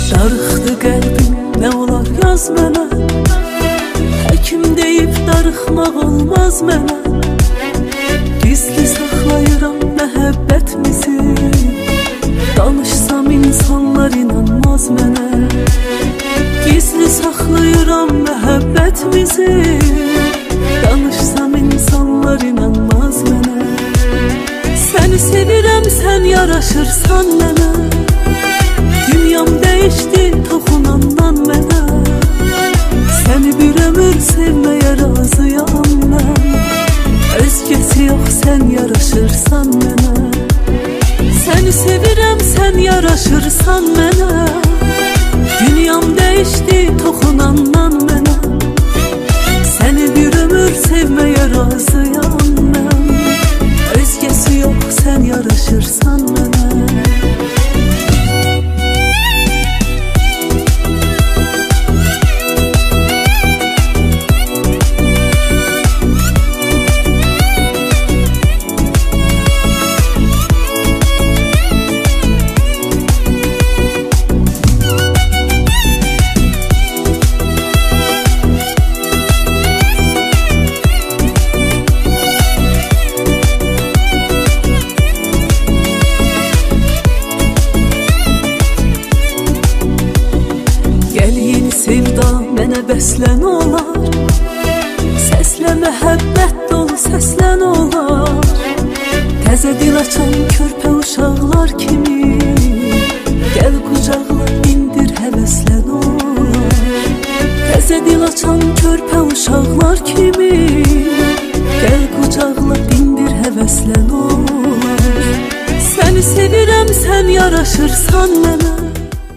Darıxdı qəlbim, nə olar yaz mənə. Həkim deyib darıxmaq olmaz mənə. Gizli saxlayıram məhəbbətimizi. Danışsam insanlar inanmaz mənə. Gizli saxlayıram məhəbbətimizi. Danışsam insanlar inanmaz mənə. Səni sevirəm, sən yaraşırsan mənə. Dünyam dəyişdi toxunandan mənə. Səni bir ömür sevməyə razıyam mən. Özgəsi yox, sən yaraşırsan mənə. Səni sevirəm, sən yaraşırsan mənə. Dünyam dəyişdi toxunandan mənə. Səni bir ömür sevməyə razıyam mən. Özgəsi yox, sən yaraşırsan mənə. Sevda mənə bəslən olar. Səslə məhəbbət dolu səslən olar. Təzə dil açan körpə uşaqlar kimi. Gəl qucaqla indir həvəslən olar. Təzə dil açan körpə uşaqlar kimi. Gəl qucaqla indir həvəslən olar. Səni sevirəm, sən yaraşırsan mənə.